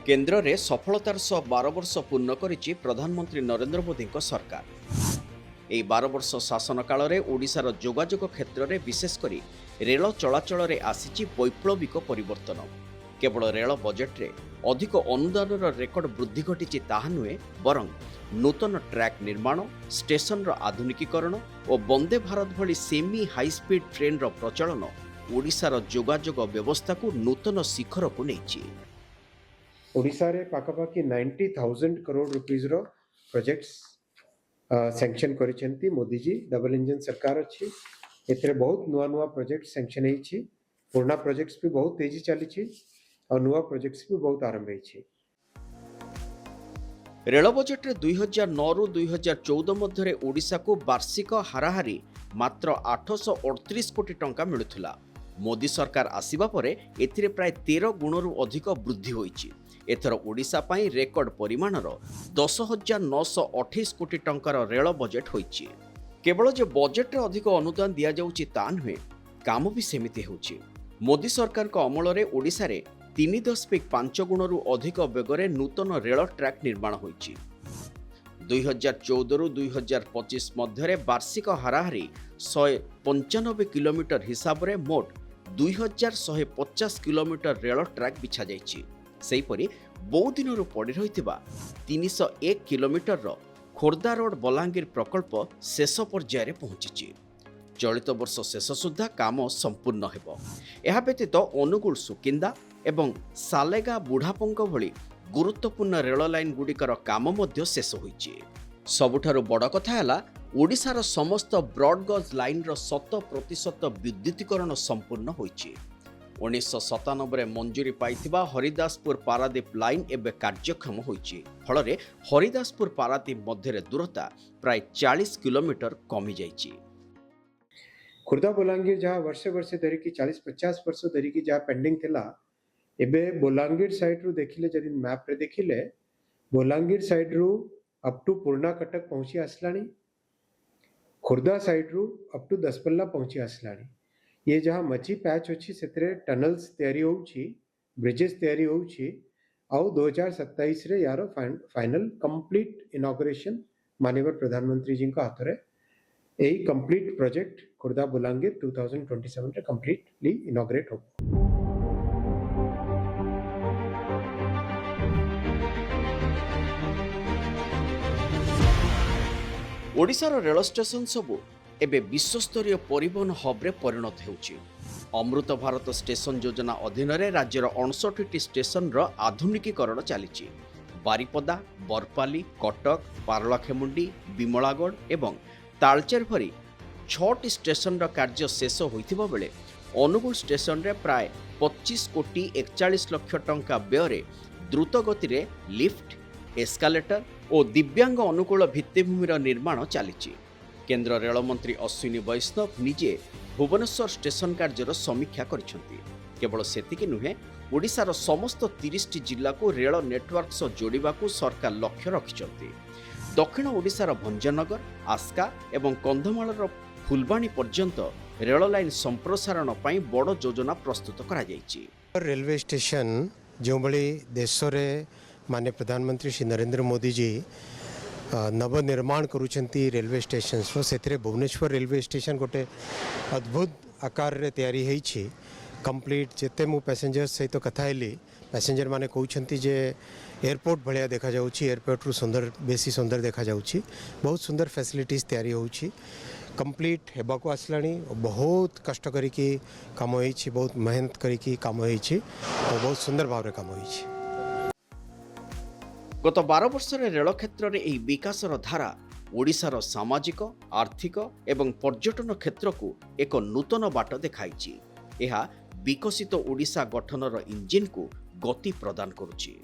केन्द्र में सफलतार सह 12 वर्ष पूर्ण करिछि प्रधानमंत्री नरेंद्र मोदी सरकार। यह 12 वर्ष शासन काल में ओडिशार जोगाजोग क्षेत्र में विशेषकर रेल चलाचल में आसी वैप्लविक परिवर्तन। केवल रेल बजेट रे अधिक अनुदान रेकर्ड वृद्धि घटी ताहा नुहे, बरं नूतन ट्रैक निर्माण, स्टेशन आधुनिकीकरण और वंदे भारत भली सेमी हाई स्पीड ट्रेन प्रचलन ओडिशार जोगाजोग व्यवस्था को नूतन शिखर को नहीं। ओडिशा रे पाखापाखि 90,000 करोड़ रुपीज रो projects sanction करिसेंती Modi ji. Double engine सरकार अछि, एथरे बहुत नुआ नुआ प्रोजेक्ट सैंक्शन हेछि। पुराना प्रोजेक्ट्स भी बहुत तेजी चली छी और नुआ प्रोजेक्ट्स भी बहुत आरंभ हेछि। रेल बजेट रे 2009 रु 2014 मध्य ओडिशा को वार्षिक हाराहारी मात्र 838 कोटी टंका मिलुथिला। मोदी सरकार आसीबा परे एथिरे प्राय 13 गुणरु अधिक वृद्धि होईछि। एथर ओडिशा पाई रेकर्ड परिमाणर 10,928 कोटी टंकार रेल बजेट होईछि। केवल जे बजेट रे अधिक अनुदान दिया जाउछि ता नुहे, काम भी सेमिति होछि। मोदी सरकार को अमल रे ओडिशा रे 3.5 गुणरु अधिक बेगरे नूतन रेल ट्रैक निर्माण होईछि। 2014 रु 2025 मध्य वार्षिक हाराहारी 195 किलोमीटर हिसाब रे मोट 2150 किलोमीटर रेल ट्रैक बिछा जाइछि। सेहीपरि बहु दिन पड़ी रही 301 किलोमीटर खोर्धा रोड बलांगीर प्रकल्प शेष पर्यायर पहुंची। चलित वर्ष शेष सुधा काम संपूर्ण हेबो। एहा व्यतीत अनुगुल सुकिंदा एवं सालेगा बुढ़ापंक भली गुरुत्वपूर्ण रेल लाइन गुड़िकर काम मध्य शेष होईछि। सबुठारु बड़ कथा हैला ओडिशार समस्त ब्रॉडगेज लाइन 100% विद्युतीकरण संपूर्ण होईछि। 1997 मंजूरी पाइथिबा हरिदासपुर पारादीप लाइन एबे कार्यक्षम होईछि। फलरे हरिदासपुर पारादीप मध्य दूरता प्राय 40 किलोमीटर कमी जाइछि। खुर्दा बलांगीर जहाँ वर्षे वर्षे धरिकी 40-50 वर्ष धरिकी जहाँ पेंडिंग थिला, एबे बलांगीर साइड रू देखिले जदि मैप रे देखिले बलांगीर साइड रू अप टू पूर्णा कटक पहुंची आसलानी, खुर्दा साइड रू अप टू दसपल्ला पहुंची आसलानी। ये जहाँ मची पैच अच्छी से टनल्स तैयारी होउछि, ब्रिजेस तैयारी होउछि। आउ 2027 रे यार फाइनल कंप्लीट इनॉग्रेशन माननीय प्रधानमंत्री जी का हाथ रे यही कंप्लीट प्रोजेक्ट खुर्दा बलांगीर 2027 रे कंप्लीटली इनॉग्रेट हो। ओडिशार रेल स्टेशन सबु एबे विश्वस्तरीय परिवहन हब रे परिणत हेउछि। अमृत भारत स्टेशन योजना अधीन रे राज्यर 59टी स्टेशन रो आधुनिकीकरण चलिछि। बारिपदा, बरपाली, कटक, पारलाखेमुंडी, बिमलागढ़ एवं तालचेर भरी 6टी स्टेशन रो कार्य शेष होइथिबा बेले अनुगुल स्टेशन रे प्राय 25 कोटी 41 लक्ष टंका व्यय द्रुत गति रे लिफ्ट, एस्कालेटर और दिव्यांग अनुकूल भित्तिभूमिर निर्माण चलिछि। केंद्र रेल मंत्री अश्विनी वैष्णव निजे भुवनेश्वर स्टेशन कार्यर समीक्षा करिसेंति। केवल सेतिकी नुहे, ओडिशार समस्त 30टी जिल्ला को रेल नेटवर्क सह जोड़िबा को सरकार लक्ष्य रखिसेंति। दक्षिण ओडिशार भंजनगर, आस्का एवं कंधमालर फुलबाणी पर्यंत रेल लाइन संप्रसारण पई बड़ योजना प्रस्तुत करा जायछि। रेलवे स्टेशन जो बड़ी देश रे माननीय प्रधानमंत्री श्री नरेंद्र मोदी जी नवनिर्माण करुछंती रेलवे स्टेशन से भुवनेश्वर रेलवे स्टेशन गोटे अद्भुत आकार रे तैयारी होईछि। कंप्लीट जेते मु पैसेंजर सहित कथा हेली, पैसेंजर माने कहउछंती जे एयरपोर्ट भलिया देखा जाउछि, एयरपोर्ट रु सुंदर बेसी सुंदर देखा जाउछि। बहुत सुंदर फैसिलिटीज तैयारी होउछि। कंप्लीट हेबा को आसलानी, बहुत कष्ट करिकी काम होईछि, बहुत मेहनत करिकी काम होईछि और बहुत सुंदर भाव रे काम होईछि। गत 12 वर्ष रेल क्षेत्र में यह विकासर धारा ओडिशार सामाजिक, आर्थिक एवं पर्यटन क्षेत्र को एक नूतन बाट देखाइछि। यह विकसित ओडिशा गठनर इंजिन को गति प्रदान करुछि।